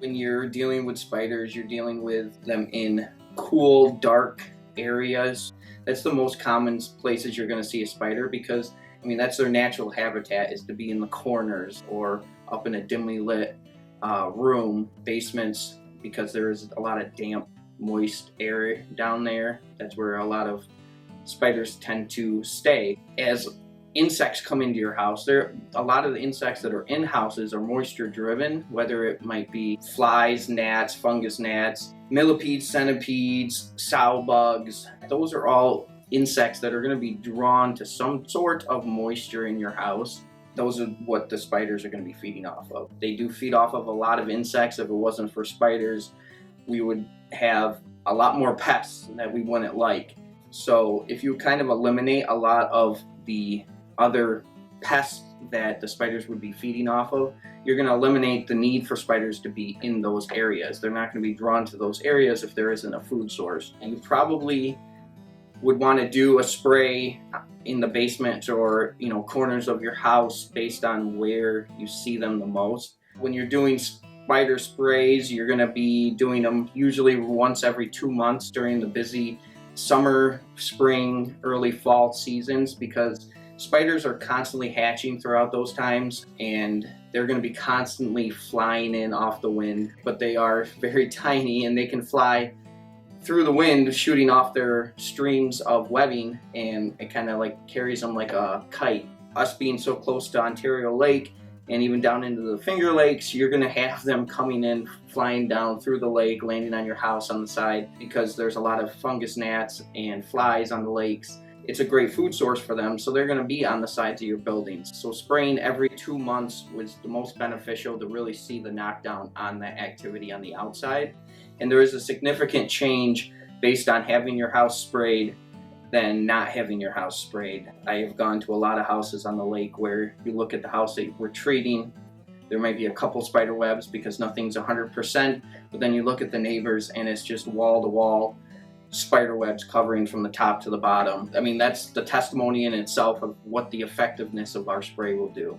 When you're dealing with spiders, you're dealing with them in cool, dark areas. That's the most common places you're going to see a spider because, I mean, that's their natural habitat, is to be in the corners or up in a dimly lit room, basements, because there is a lot of damp, moist air down there. That's where a lot of spiders tend to stay. As insects come into your house, a lot of the insects that are in houses are moisture driven, whether it might be flies, gnats, fungus gnats, millipedes, centipedes, sow bugs. Those are all insects that are going to be drawn to some sort of moisture in your house. Those are what the spiders are going to be feeding off of. They do feed off of a lot of insects. If it wasn't for spiders, we would have a lot more pests that we wouldn't like. So if you kind of eliminate a lot of the other pests that the spiders would be feeding off of, you're going to eliminate the need for spiders to be in those areas. They're not going to be drawn to those areas if there isn't a food source. And you probably would want to do a spray in the basement or corners of your house based on where you see them the most. When you're doing spider sprays, you're going to be doing them usually once every 2 months during the busy summer, spring, early fall seasons, because spiders are constantly hatching throughout those times, and they're going to be constantly flying in off the wind, but they are very tiny and they can fly through the wind, shooting off their streams of webbing, and it kind of like carries them like a kite. Us being so close to Ontario Lake and even down into the Finger Lakes, you're going to have them coming in, flying down through the lake, landing on your house on the side, because there's a lot of fungus gnats and flies on the lakes. It's a great food source for them, so they're going to be on the sides of your buildings. So spraying every 2 months was the most beneficial to really see the knockdown on that activity on the outside. And there is a significant change based on having your house sprayed than not having your house sprayed. I have gone to a lot of houses on the lake where you look at the house that we're treating, there might be a couple spider webs because nothing's 100%, but then you look at the neighbors and it's just wall to wall spider webs covering from the top to the bottom. I mean, that's the testimony in itself of what the effectiveness of our spray will do.